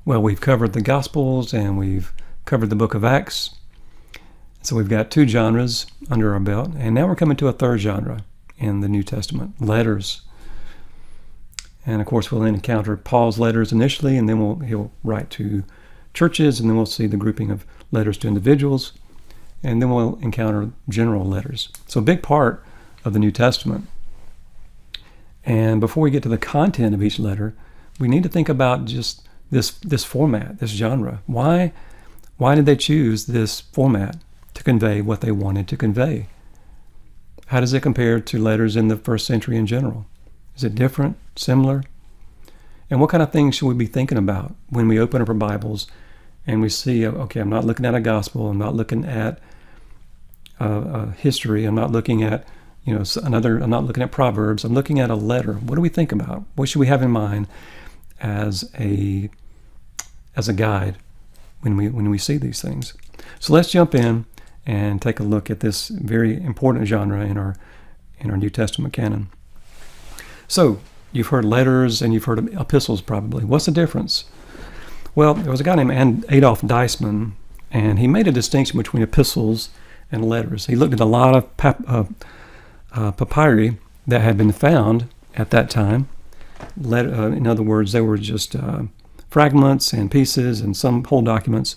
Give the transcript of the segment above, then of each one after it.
Well, we've covered the Gospels and we've covered the book of Acts. So we've got 2 genres under our belt. And now we're coming to a 3rd genre in the New Testament, letters. And of course, we'll encounter Paul's letters initially, and then he'll write to churches, and then we'll see the grouping of letters to individuals, and then we'll encounter general letters. So a big part of the New Testament. And before we get to the content of each letter, we need to think about just this format, this genre. Why did they choose this format to convey what they wanted to convey? How does it compare to letters in the first century in general? Is it different, similar? And what kind of things should we be thinking about when we open up our Bibles and we see, okay, I'm not looking at a gospel, I'm not looking at history, I'm not looking at I'm not looking at Proverbs, I'm looking at a letter. What do we think about? What should we have in mind as a guide when we see these things? So let's jump in and take a look at this very important genre in our New Testament canon. So you've heard letters and you've heard epistles probably. What's the difference? Well, there was a guy named Adolf Deisman, and he made a distinction between epistles and letters. He looked at a lot of papyri that had been found at that time. In other words, they were just fragments and pieces and some whole documents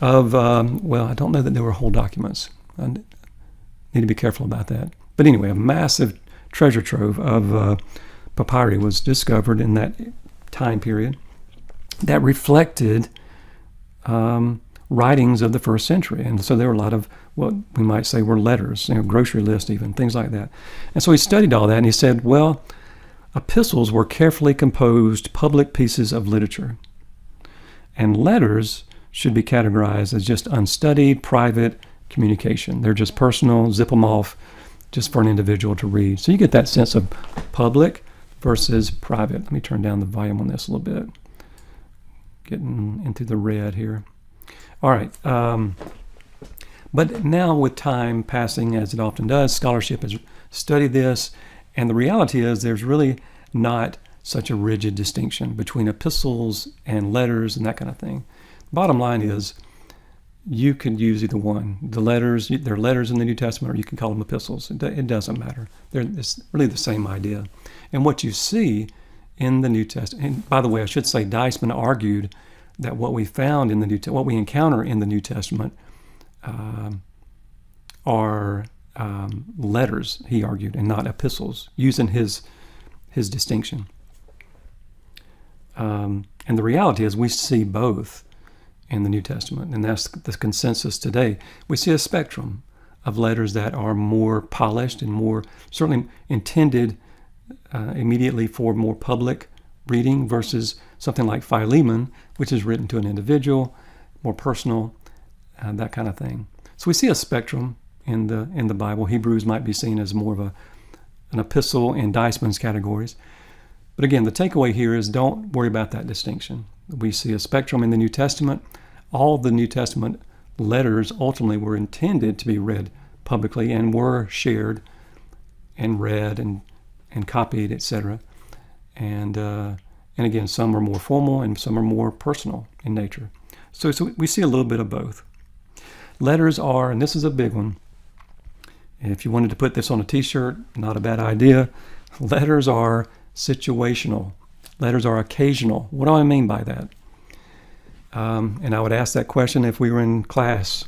of, I don't know that they were whole documents. I need to be careful about that. But anyway, a massive treasure trove of papyri was discovered in that time period that reflected writings of the first century. And so there were a lot of what we might say were letters, grocery lists even, things like that. And so he studied all that, and he said, well, epistles were carefully composed public pieces of literature, and letters should be categorized as just unstudied, private communication. They're just personal, zip them off, just for an individual to read. So you get that sense of public versus private. Let me turn down the volume on this a little bit. Getting into the red here. All right. But now with time passing, as it often does, scholarship has studied this, and the reality is there's really not such a rigid distinction between epistles and letters and that kind of thing. Bottom line is you could use either one. They're letters in the New Testament, or you can call them epistles. It doesn't matter. It's really the same idea. And what you see in the New Testament, and by the way, I should say Deisman argued that what we found in the what we encounter in the New Testament are letters, he argued, and not epistles, using his distinction. And the reality is we see both in the New Testament, and that's the consensus today. We see a spectrum of letters that are more polished and more certainly intended immediately for more public reading versus something like Philemon, which is written to an individual, more personal, that kind of thing. So we see a spectrum in the Bible. Hebrews might be seen as more of an epistle in Deisman's categories. But again, the takeaway here is don't worry about that distinction. We see a spectrum in the New Testament. All the New Testament letters ultimately were intended to be read publicly and were shared and read and copied, etc. And again, some are more formal and some are more personal in nature. So we see a little bit of both. Letters are, and this is a big one, if you wanted to put this on a t-shirt, not a bad idea. Letters are situational. Letters are occasional. What do I mean by that? And I would ask that question if we were in class.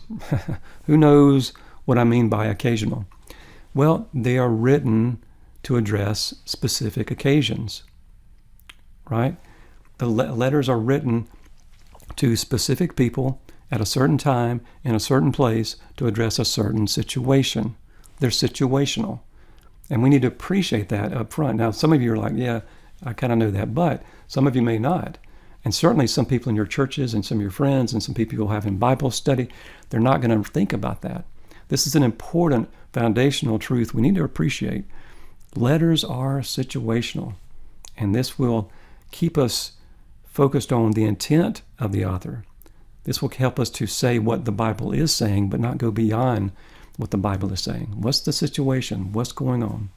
Who knows what I mean by occasional? Well, they are written to address specific occasions, right? The letters are written to specific people at a certain time in a certain place to address a certain situation. They're situational. And we need to appreciate that up front. Now, some of you are like, yeah, I kind of know that, but some of you may not. And certainly some people in your churches and some of your friends and some people you'll have in Bible study, they're not going to think about that. This is an important foundational truth we need to appreciate. Letters are situational, and this will keep us focused on the intent of the author. This will help us to say what the Bible is saying, but not go beyond what the Bible is saying. What's the situation? What's going on?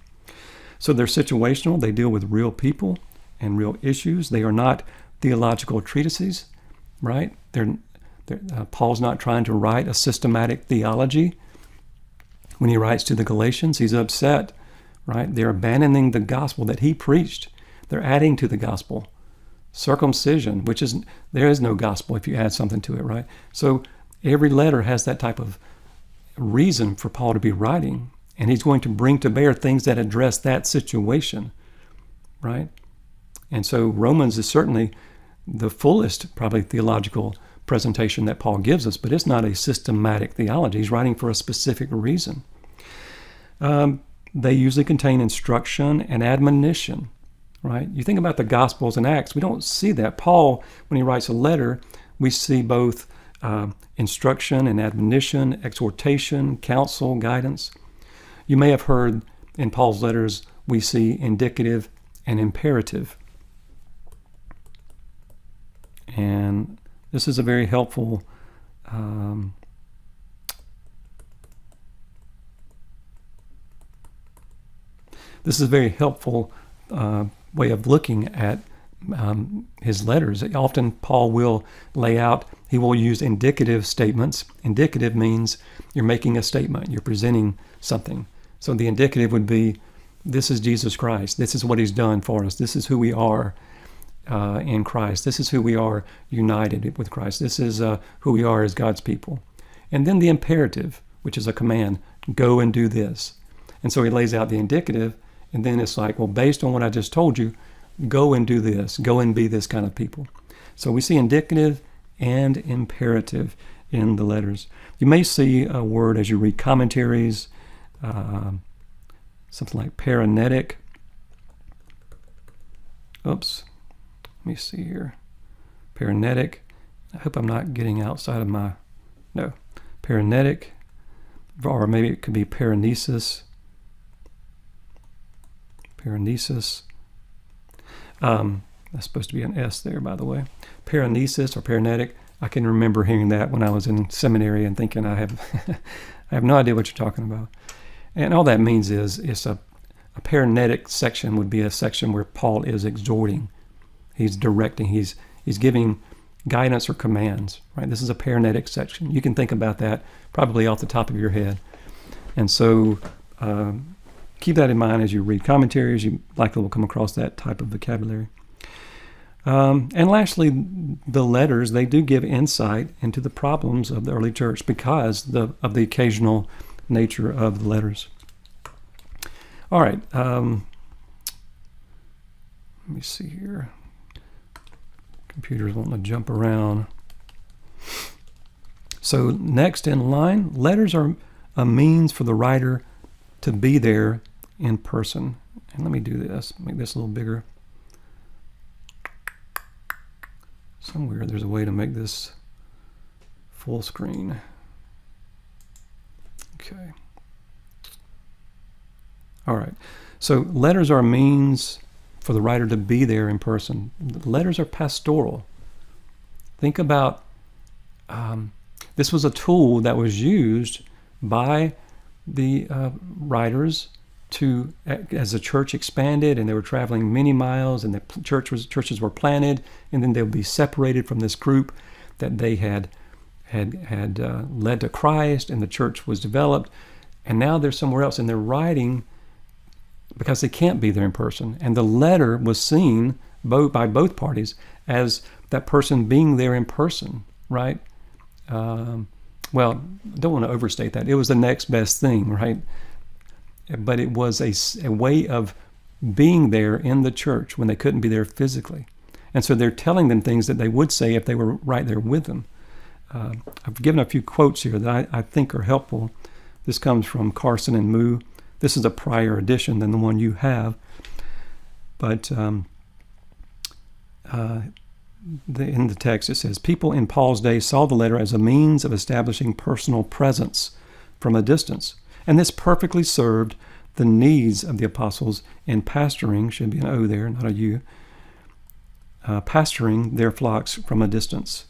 So they're situational. They deal with real people and real issues. They are not theological treatises. right? Paul's not trying to write a systematic theology. When he writes to the Galatians, he's upset, right? They're abandoning the gospel that he preached. They're adding to the gospel. Circumcision, there is no gospel if you add something to it, right? So every letter has that type of reason for Paul to be writing, and he's going to bring to bear things that address that situation, right? And so Romans is certainly the fullest, probably, theological presentation that Paul gives us, but it's not a systematic theology. He's writing for a specific reason. They usually contain instruction and admonition, right? You think about the Gospels and Acts, we don't see that. Paul, when he writes a letter, we see both instruction and admonition, exhortation, counsel, guidance. You may have heard in Paul's letters, we see indicative and imperative. And this is a very helpful way of looking at his letters. Often Paul will he will use indicative statements. Indicative means you're making a statement, you're presenting something. So the indicative would be, this is Jesus Christ, this is what he's done for us, this is who we are in Christ, this is who we are united with Christ, this is who we are as God's people. And then the imperative, which is a command, go and do this. And so he lays out the indicative, and then it's like, well, based on what I just told you, go and do this, go and be this kind of people. So we see indicative and imperative in the letters. You may see a word as you read commentaries, something like paranetic. Oops, let me see here. Paranetic. I hope I'm not getting outside of paranetic, or maybe it could be paranesis. Paranesis. That's supposed to be an S there, by the way. Paranesis or paranetic. I can remember hearing that when I was in seminary and thinking I have no idea what you're talking about. And all that means is it's a paranetic section would be a section where Paul is exhorting, he's directing, he's giving guidance or commands, right? This is a paranetic section. You can think about that probably off the top of your head. And so keep that in mind as you read commentaries. You likely will come across that type of vocabulary. And lastly, the letters, they do give insight into the problems of the early church because of the occasional nature of the letters. All right. Let me see here. Computer's wanting to jump around. So next in line, letters are a means for the writer to be there in person. And let me do this, make this a little bigger. Somewhere there's a way to make this full screen. Okay. All right. So letters are a means for the writer to be there in person. Letters are pastoral. Think about this was a tool that was used by the writers as the church expanded and they were traveling many miles and the churches were planted, and then they would be separated from this group that they had led to Christ, and the church was developed, and now they're somewhere else and they're writing because they can't be there in person. And the letter was seen by both parties as that person being there in person, right? Well, I don't want to overstate that. It was the next best thing, right? But it was a way of being there in the church when they couldn't be there physically. And so they're telling them things that they would say if they were right there with them. I've given a few quotes here that I think are helpful. This comes from Carson and Moo. This is a prior edition than the one you have. But in the text it says, people in Paul's day saw the letter as a means of establishing personal presence from a distance. And this perfectly served the needs of the apostles in pastoring, should be an O there, not a U, pastoring their flocks from a distance.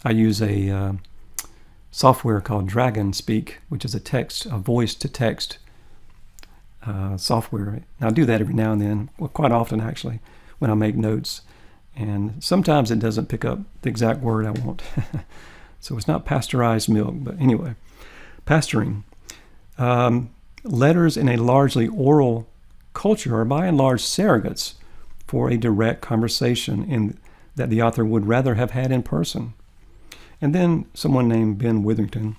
I use a software called DragonSpeak, which is a voice-to-text software. And I do that every now and then, well, quite often actually, when I make notes. And sometimes it doesn't pick up the exact word I want. So it's not pasteurized milk, but anyway, pastoring. Letters in a largely oral culture are by and large surrogates for a direct conversation that the author would rather have had in person. And then someone named Ben Witherington,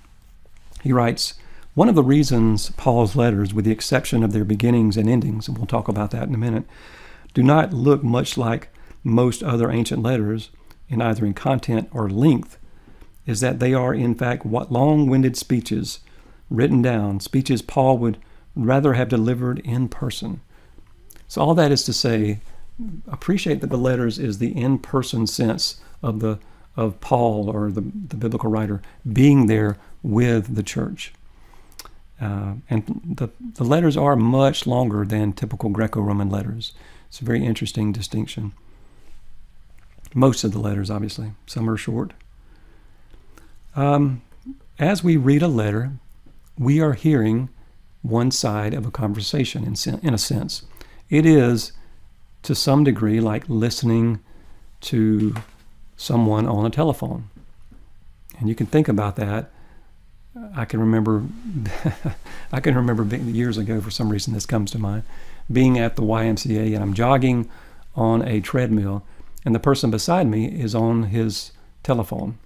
he writes, one of the reasons Paul's letters, with the exception of their beginnings and endings, and we'll talk about that in a minute, do not look much like most other ancient letters, either in content or length, is that they are in fact long-winded speeches written down, speeches Paul would rather have delivered in person. So all that is to say, appreciate that the letters is the in-person sense of Paul or the biblical writer being there with the church. And the letters are much longer than typical Greco-Roman letters. It's a very interesting distinction. Most of the letters, obviously. Some are short. As we read a letter, we are hearing one side of a conversation in a sense. It is, to some degree, like listening to someone on a telephone. And you can think about that. I can remember years ago, for some reason this comes to mind, being at the YMCA and I'm jogging on a treadmill and the person beside me is on his telephone.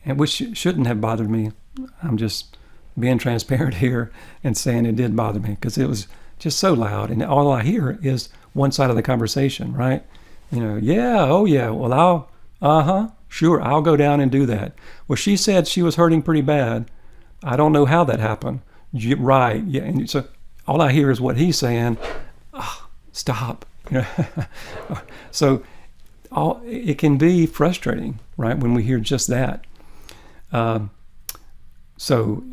And which shouldn't have bothered me. I'm just being transparent here and saying it did bother me because it was just so loud and all I hear is one side of the conversation, right? Yeah, oh yeah, well sure, I'll go down and do that. Well, she said she was hurting pretty bad. I don't know how that happened. Right, yeah, and so all I hear is what he's saying. Stop. So it can be frustrating, right, when we hear just that. So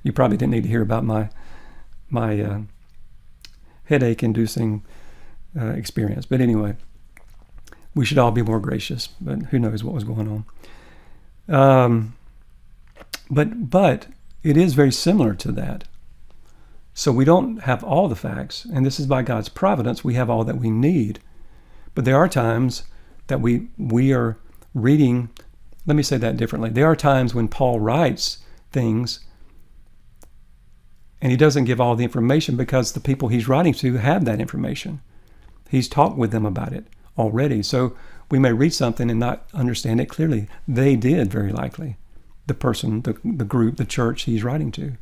you probably didn't need to hear about my headache-inducing experience. But anyway, we should all be more gracious, but who knows what was going on. But it is very similar to that. So we don't have all the facts, and this is by God's providence, we have all that we need. But there are times that we are reading, let me say that differently. There are times when Paul writes things and he doesn't give all the information because the people he's writing to have that information. He's talked with them about it already. So we may read something and not understand it clearly. They did, very likely. The person, the group, the church he's writing to.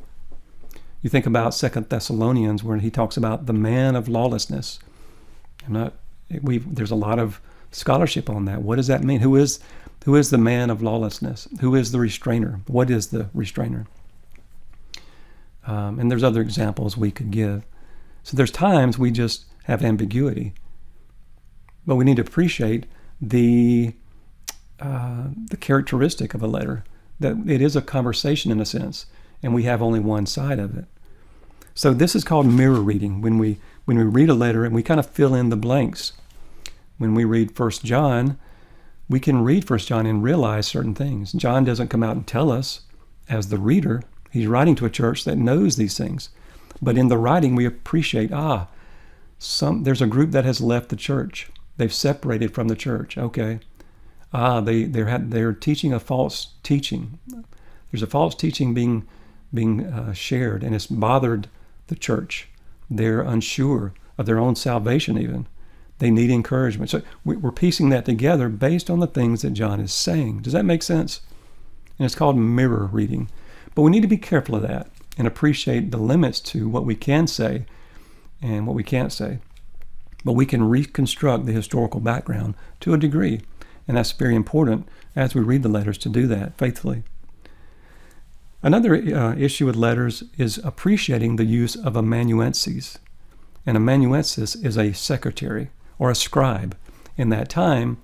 You think about 2 Thessalonians where he talks about the man of lawlessness. There's a lot of scholarship on that. What does that mean? Who is the man of lawlessness? Who is the restrainer? What is the restrainer? And there's other examples we could give. So there's times we just have ambiguity. But we need to appreciate the characteristic of a letter, that it is a conversation in a sense, and we have only one side of it. So this is called mirror reading, when we read a letter and we kind of fill in the blanks. When we read 1 John, we can read 1 John and realize certain things. John doesn't come out and tell us as the reader. He's writing to a church that knows these things. But in the writing, we appreciate, there's a group that has left the church. They've separated from the church. Okay. They're teaching a false teaching. There's a false teaching being shared, and it's bothered the church. They're unsure of their own salvation even. They need encouragement. So we're piecing that together based on the things that John is saying. Does that make sense? And it's called mirror reading. But we need to be careful of that and appreciate the limits to what we can say and what we can't say. But we can reconstruct the historical background to a degree. And that's very important as we read the letters to do that faithfully. Another issue with letters is appreciating the use of amanuenses. An amanuensis is a secretary or a scribe. In that time,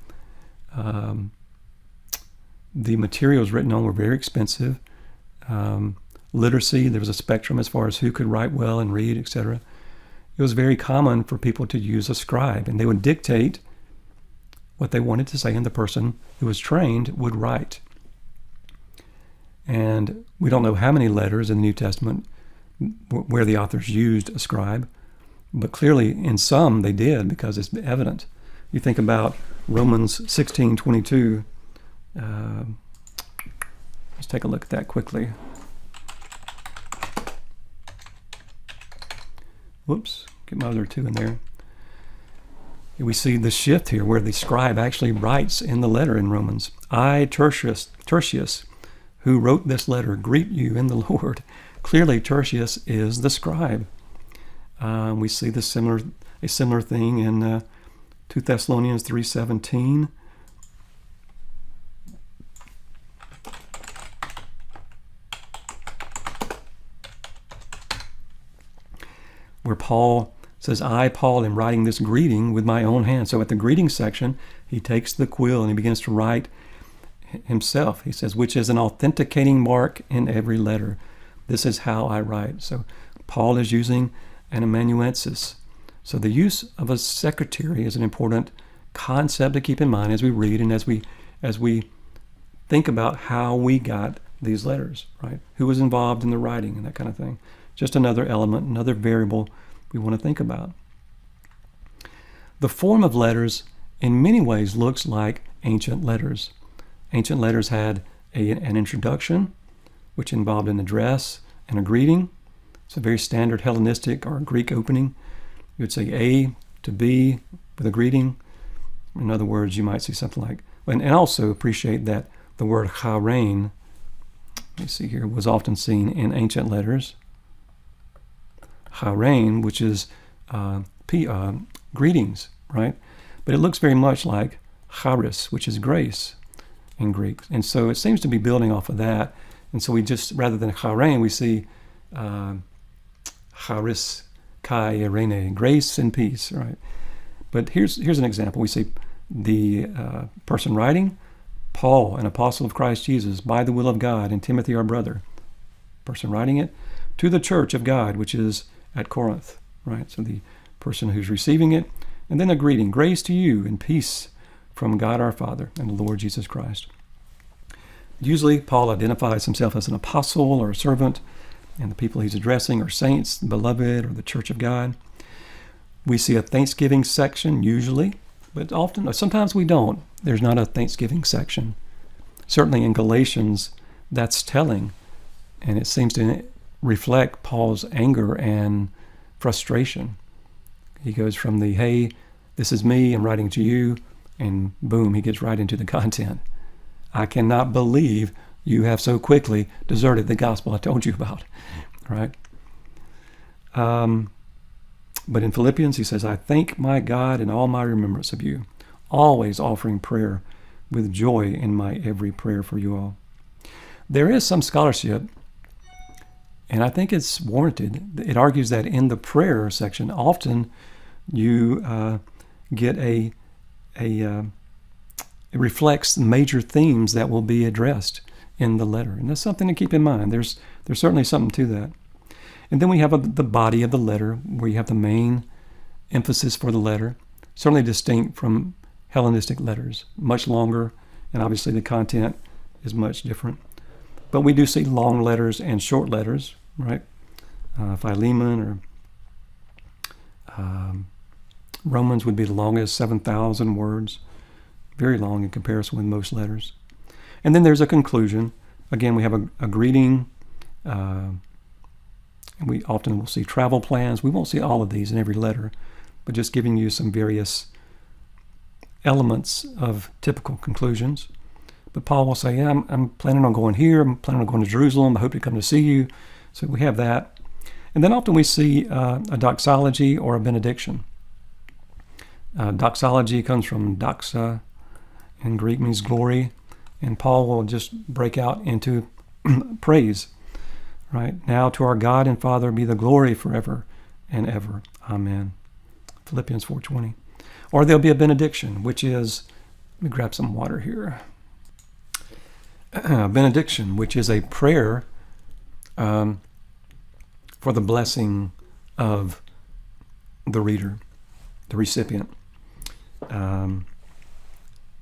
the materials written on were very expensive. Literacy, there was a spectrum as far as who could write well and read, etc. It was very common for people to use a scribe, and they would dictate what they wanted to say, and the person who was trained would write. And we don't know how many letters in the New Testament where the authors used a scribe, but clearly in some they did, because it's evident. You think about Romans 16:22. Let's take a look at that quickly. Whoops, get my other two in there. We see the shift here where the scribe actually writes in the letter in Romans, I, Tertius, who wrote this letter, greet you in the Lord. Clearly, Tertius is the scribe. We see a similar thing in 2 Thessalonians 3:17. Where Paul says, I, Paul, am writing this greeting with my own hand. So at the greeting section, he takes the quill and he begins to write himself. He says, which is an authenticating mark in every letter. This is how I write. So Paul is using an amanuensis. So the use of a secretary is an important concept to keep in mind as we read and as we think about how we got these letters, right? Who was involved in the writing and that kind of thing. Just another element, another variable we want to think about. The form of letters in many ways looks like ancient letters. Ancient letters had an introduction, which involved an address and a greeting. It's a very standard Hellenistic or Greek opening. You would say A to B with a greeting. In other words, you might see something like, and also appreciate that the word charain, let me see here, was often seen in ancient letters. Charain, which is greetings, right? But it looks very much like charis, which is grace in Greek. And so it seems to be building off of that. And so we just, rather than charain, we see charis kai irene, grace and peace, right? But here's an example. We see the person writing, Paul, an apostle of Christ Jesus, by the will of God, and Timothy, our brother. Person writing it, to the church of God, which is at Corinth, right? So the person who's receiving it, and then a greeting, grace to you and peace from God our Father and the Lord Jesus Christ. Usually, Paul identifies himself as an apostle or a servant, and the people he's addressing are saints, beloved, or the church of God. We see a Thanksgiving section, usually, but sometimes we don't. There's not a Thanksgiving section. Certainly in Galatians, that's telling, and it seems to reflect Paul's anger and frustration. He goes from the, hey, this is me, I'm writing to you, and boom, he gets right into the content. I cannot believe you have so quickly deserted the gospel I told you about, right? But in Philippians, he says, I thank my God in all my remembrance of you, always offering prayer with joy in my every prayer for you all. There is some scholarship, and I think it's warranted. It argues that in the prayer section, often you get it reflects major themes that will be addressed in the letter. And that's something to keep in mind. There's certainly something to that. And then we have the body of the letter, where you have the main emphasis for the letter, certainly distinct from Hellenistic letters, much longer, and obviously the content is much different. But we do see long letters and short letters, right? Philemon or Romans would be the longest, 7,000 words, very long in comparison with most letters. And then there's a conclusion. Again, we have a greeting, and we often will see travel plans. We won't see all of these in every letter, but just giving you some various elements of typical conclusions. But Paul will say, yeah, I'm planning on going here. I'm planning on going to Jerusalem. I hope to come to see you. So we have that. And then often we see a doxology or a benediction. Doxology comes from doxa, in Greek means glory. And Paul will just break out into praise. Right? Now to our God and Father be the glory forever and ever. Amen. Philippians 4:20. Or there'll be a benediction, which is, let me grab some water here. Benediction, which is a prayer for the blessing of the reader, the recipient. 2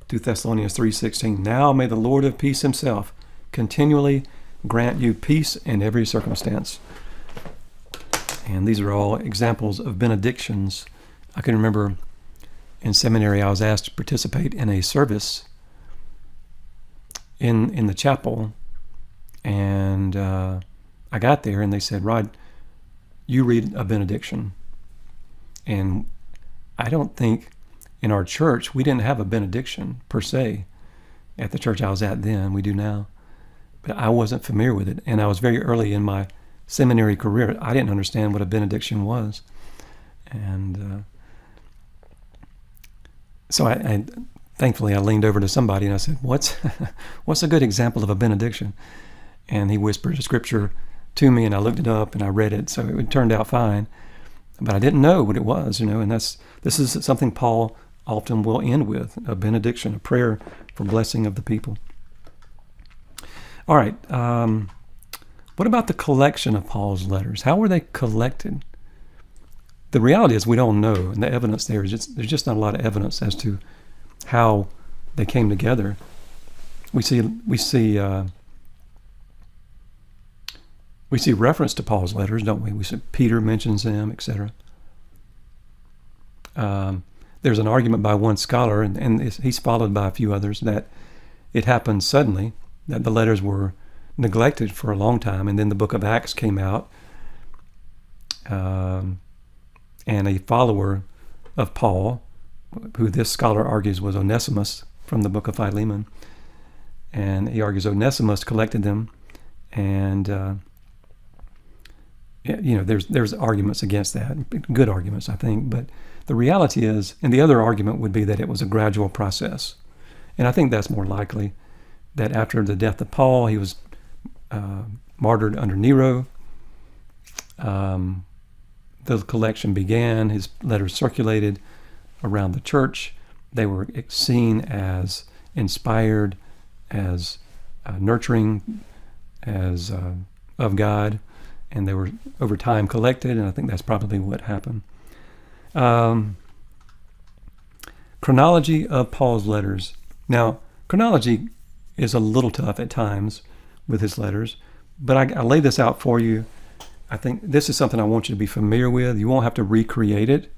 Thessalonians 3:16. Now may the Lord of peace himself continually grant you peace in every circumstance. And these are all examples of benedictions. I can remember in seminary, I was asked to participate in a service in the chapel, and I got there, and they said, "Rod, you read a benediction." And I don't think in our church we didn't have a benediction per se. At the church I was at then, we do now, but I wasn't familiar with it, and I was very early in my seminary career. I didn't understand what a benediction was, and so I thankfully I leaned over to somebody and I said, "What's a good example of a benediction?" And he whispered a scripture to me, and I looked it up and I read it, so it turned out fine. But I didn't know what it was, and this is something Paul often will end with, a benediction, a prayer for blessing of the people. All right, what about the collection of Paul's letters? How were they collected? The reality is we don't know, and the evidence there's just not a lot of evidence as to how they came together. We see reference to Paul's letters, don't we? We see Peter mentions them, etc. There's an argument by one scholar, and he's followed by a few others, that it happened suddenly, that the letters were neglected for a long time, and then the book of Acts came out, and a follower of Paul, who this scholar argues was Onesimus from the book of Philemon, and he argues Onesimus collected them, and there's arguments against that, good arguments, I think, but the reality is, and the other argument would be that it was a gradual process, and I think that's more likely, that after the death of Paul, he was martyred under Nero. The collection began, his letters circulated around the church. They were seen as inspired, as nurturing, as of God, and they were over time collected, and I think that's probably what happened. Chronology of Paul's letters. Now, chronology is a little tough at times with his letters, but I lay this out for you. I think this is something I want you to be familiar with. You won't have to recreate it,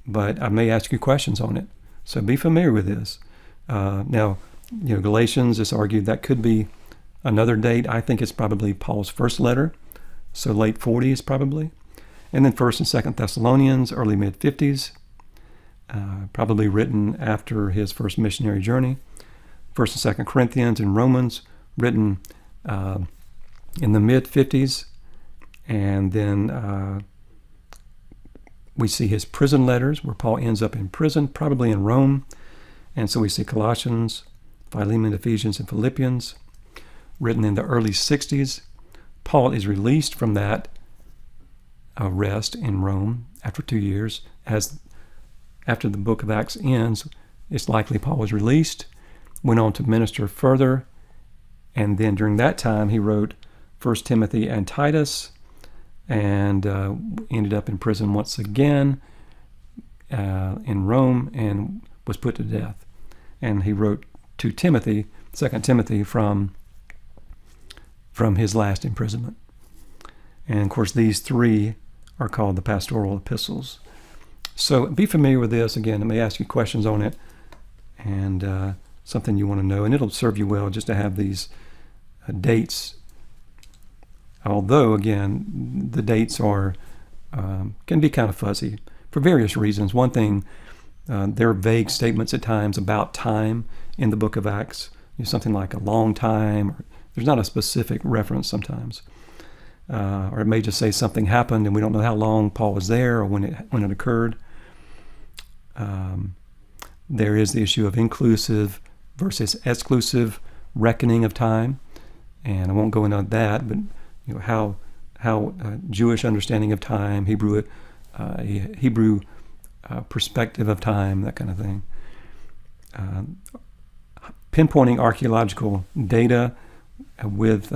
but I may ask you questions on it. So be familiar with this. Now, Galatians is argued that could be another date. I think it's probably Paul's first letter, so late 40s probably. And then 1st and 2nd Thessalonians, early mid-50s, probably written after his first missionary journey. 1st and 2nd Corinthians and Romans, written in the mid-50s. And then we see his prison letters, where Paul ends up in prison, probably in Rome. And so we see Colossians, Philemon, Ephesians, and Philippians, written in the early 60s. Paul is released from that arrest in Rome after 2 years. After the book of Acts ends, it's likely Paul was released, went on to minister further, and then during that time he wrote 1 Timothy and Titus, and ended up in prison once again in Rome and was put to death. And he wrote to Timothy, 2 Timothy, from his last imprisonment. And of course these three are called the pastoral epistles. So be familiar with this. Again, I may ask you questions on it, and something you want to know, and it'll serve you well just to have these dates. Although, again, the dates are can be kind of fuzzy for various reasons. One thing, there are vague statements at times about time in the book of Acts. Something like a long time, or there's not a specific reference sometimes. Or it may just say something happened and we don't know how long Paul was there or when it occurred. There is the issue of inclusive versus exclusive reckoning of time, and I won't go into that, but how Jewish understanding of time, Hebrew perspective of time, that kind of thing. Pinpointing archaeological data with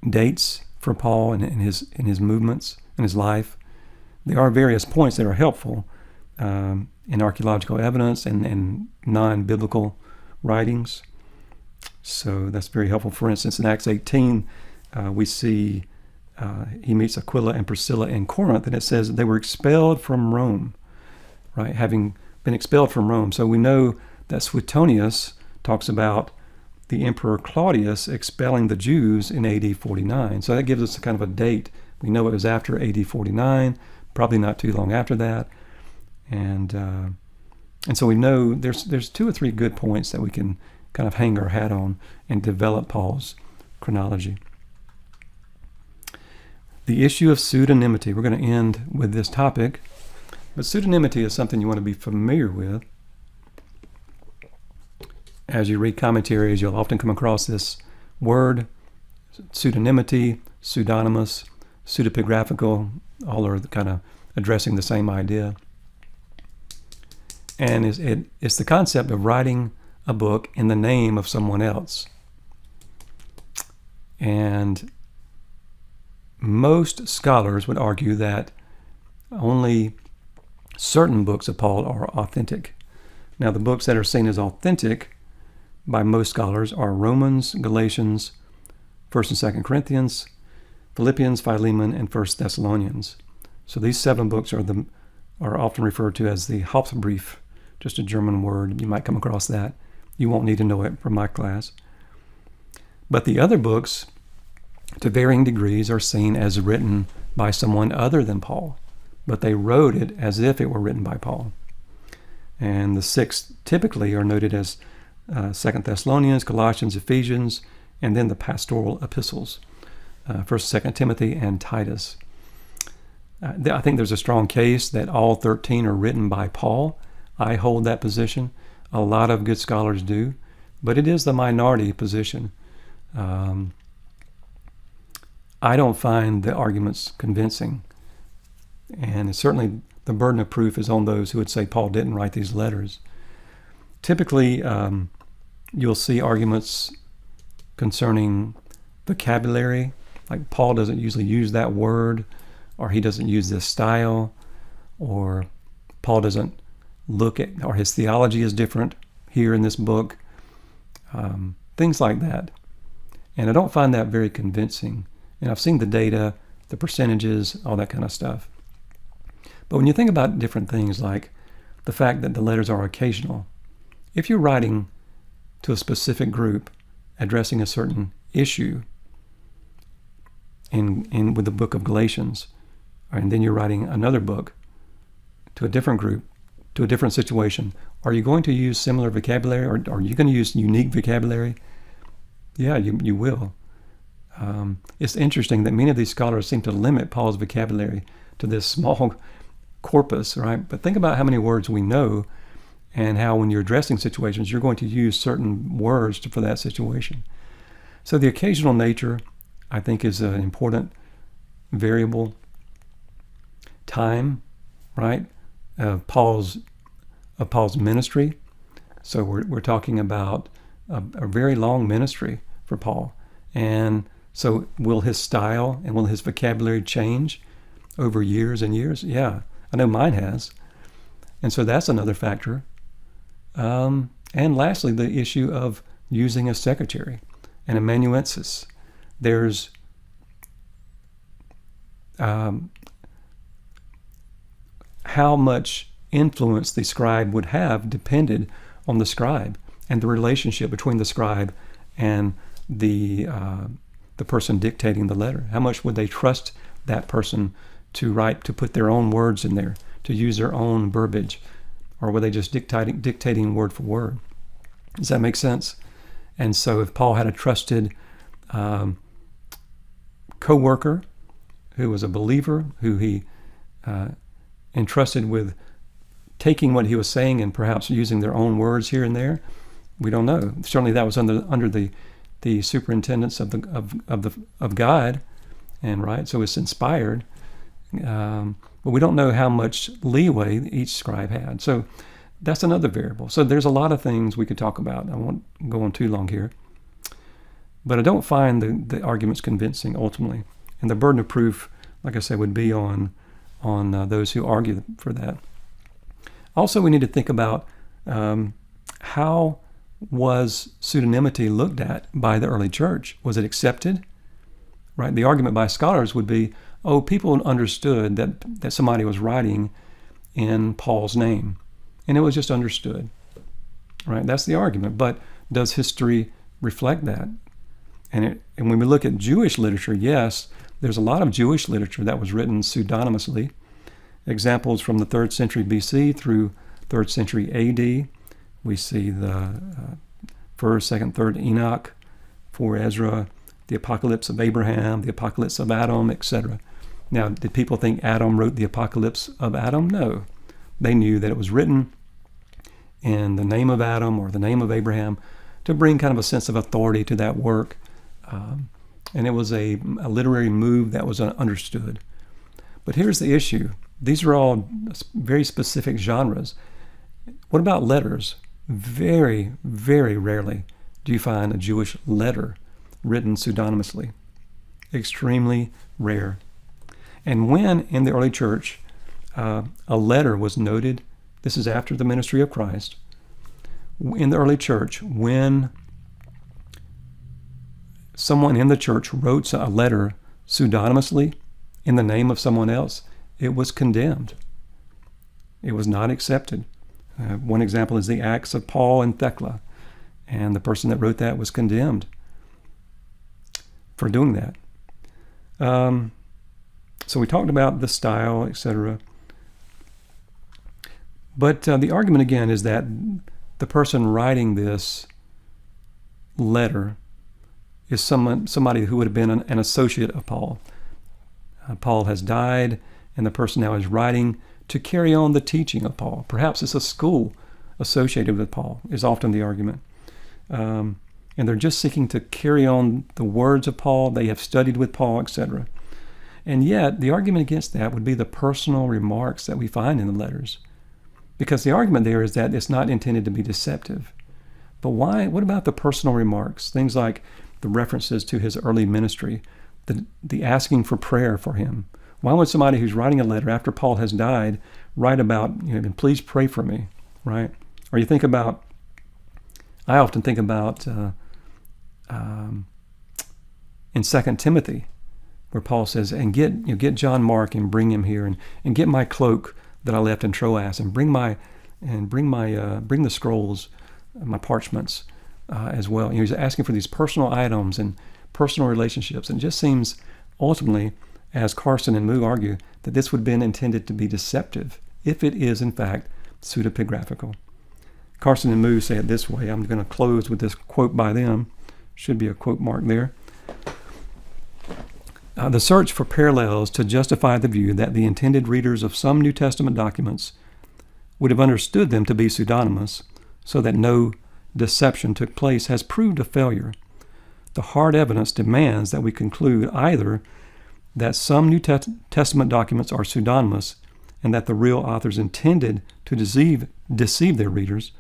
dates for Paul and in his movements and his life. There are various points that are helpful in archaeological evidence and non-biblical writings. So that's very helpful. For instance, in Acts 18, we see he meets Aquila and Priscilla in Corinth, and it says they were expelled from Rome. right, having been expelled from Rome. So we know that Suetonius talks about the Emperor Claudius expelling the Jews in AD 49. So that gives us a kind of a date. We know it was after AD 49, probably not too long after that. And so we know there's 2 or 3 good points that we can kind of hang our hat on and develop Paul's chronology. The issue of pseudonymity. We're going to end with this topic. But pseudonymity is something you want to be familiar with. As you read commentaries, you'll often come across this word, pseudonymity, pseudonymous, pseudepigraphical, all are kind of addressing the same idea. And it's the concept of writing a book in the name of someone else. And most scholars would argue that only certain books of Paul are authentic. Now, the books that are seen as authentic by most scholars are Romans, Galatians, 1st and 2nd Corinthians, Philippians, Philemon, and 1st Thessalonians. So these 7 books are often referred to as the Hauptbrief, just a German word. You might come across that. You won't need to know it from my class. But the other books, to varying degrees, are seen as written by someone other than Paul, but they wrote it as if it were written by Paul. And the 6 typically are noted as 2nd Thessalonians, Colossians, Ephesians, and then the pastoral epistles, 1st, 2nd Timothy, and Titus. I think there's a strong case that all 13 are written by Paul. I hold that position. A lot of good scholars do, but it is the minority position. I don't find the arguments convincing, and it's certainly the burden of proof is on those who would say Paul didn't write these letters. Typically, you'll see arguments concerning vocabulary, like Paul doesn't usually use that word, or he doesn't use this style, or Paul doesn't look at, or his theology is different here in this book, things like that. And I don't find that very convincing. And I've seen the data, the percentages, all that kind of stuff. But when you think about different things like the fact that the letters are occasional, if you're writing to a specific group addressing a certain issue in with the book of Galatians, and then you're writing another book to a different group, to a different situation, are you going to use similar vocabulary, or are you going to use unique vocabulary? Yeah, you will. It's interesting that many of these scholars seem to limit Paul's vocabulary to this small corpus, right? But think about how many words we know, and how when you're addressing situations, you're going to use certain words for that situation. So the occasional nature, I think, is an important variable. Time, right, of Paul's ministry. So we're talking about a very long ministry for Paul. And so will his style and will his vocabulary change over years and years? Yeah, I know mine has. And so that's another factor. And lastly, the issue of using a secretary, an amanuensis. There's how much influence the scribe would have depended on the scribe and the relationship between the scribe and the person dictating the letter. How much would they trust that person to write, to put their own words in there, to use their own verbiage, or were they just dictating word for word? Does that make sense? And so if Paul had a trusted co-worker who was a believer, who he entrusted with taking what he was saying and perhaps using their own words here and there, we don't know. Certainly that was under the superintendence of God, and right, so it's inspired. But we don't know how much leeway each scribe had. So that's another variable. So there's a lot of things we could talk about. I won't go on too long here. But I don't find the arguments convincing ultimately. And the burden of proof, like I said, would be on those who argue for that. Also, we need to think about how was pseudonymity looked at by the early church? Was it accepted? Right? The argument by scholars would be, people understood that somebody was writing in Paul's name. And it was just understood. Right? That's the argument. But does history reflect that? And when we look at Jewish literature, yes, there's a lot of Jewish literature that was written pseudonymously. Examples from the 3rd century BC through 3rd century AD. We see the 1st, 2nd, 3rd Enoch, 4 Ezra, the Apocalypse of Abraham, the Apocalypse of Adam, etc. Now, did people think Adam wrote the Apocalypse of Adam? No. They knew that it was written in the name of Adam or the name of Abraham to bring kind of a sense of authority to that work. And it was a literary move that was understood. But here's the issue. These are all very specific genres. What about letters? Very, very rarely do you find a Jewish letter written pseudonymously. Extremely rare. And when in the early church a letter was noted, this is after the ministry of Christ, in the early church, when someone in the church wrote a letter pseudonymously in the name of someone else, it was condemned. It was not accepted. One example is the Acts of Paul and Thecla, and the person that wrote that was condemned for doing that. So we talked about the style, etc. But the argument again is that the person writing this letter is somebody who would have been an associate of Paul. Paul has died, and the person now is writing to carry on the teaching of Paul. Perhaps it's a school associated with Paul, is often the argument. And they're just seeking to carry on the words of Paul. They have studied with Paul, etc. And yet, the argument against that would be the personal remarks that we find in the letters. Because the argument there is that it's not intended to be deceptive. But why? What about the personal remarks? Things like the references to his early ministry, the asking for prayer for him. Why would somebody who's writing a letter after Paul has died write about, please pray for me, right? Or you think about, I often think about in 2 Timothy, where Paul says, and get John Mark and bring him here, and get my cloak that I left in Troas, and bring the scrolls, my parchments as well. He's asking for these personal items and personal relationships, and it just seems ultimately, as Carson and Moo argue, that this would have been intended to be deceptive, if it is in fact pseudepigraphical. Carson and Moo say it this way. I'm going to close with this quote by them. Should be a quote mark there. The search for parallels to justify the view that the intended readers of some New Testament documents would have understood them to be pseudonymous, so that no deception took place, has proved a failure. The hard evidence demands that we conclude either that some New Testament documents are pseudonymous and that the real authors intended to deceive their readers,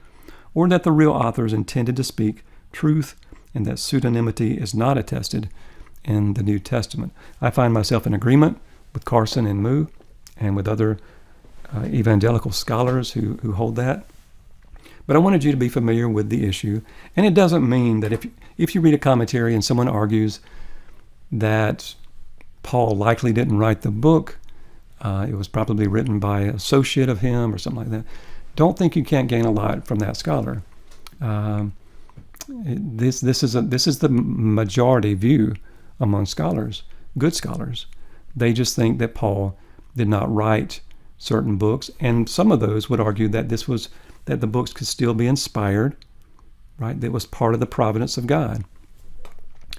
or that the real authors intended to speak truth and that pseudonymity is not attested in the New Testament. I find myself in agreement with Carson and Moo and with other evangelical scholars who hold that. But I wanted you to be familiar with the issue. And it doesn't mean that if you read a commentary and someone argues that Paul likely didn't write the book, it was probably written by an associate of him or something like that, don't think you can't gain a lot from that scholar. This is the majority view among scholars, good scholars. They just think that Paul did not write certain books, and some of those would argue that that the books could still be inspired, right? That was part of the providence of God.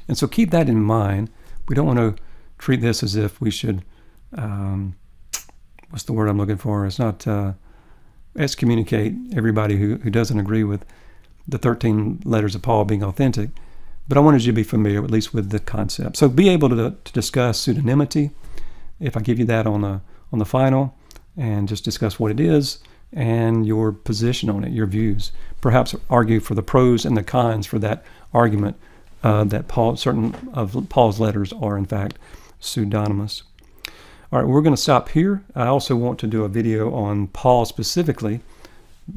And so keep that in mind. We don't want to treat this as if we should, what's the word I'm looking for? It's not excommunicate everybody who doesn't agree with the 13 letters of Paul being authentic. But I wanted you to be familiar at least with the concept. So be able to discuss pseudonymity, if I give you that on the final, and just discuss what it is and your position on it, your views. Perhaps argue for the pros and the cons for that argument that certain of Paul's letters are in fact pseudonymous. All right, we're going to stop here. I also want to do a video on Paul specifically,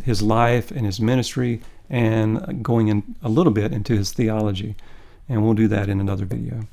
his life and his ministry, and going in a little bit into his theology. And we'll do that in another video.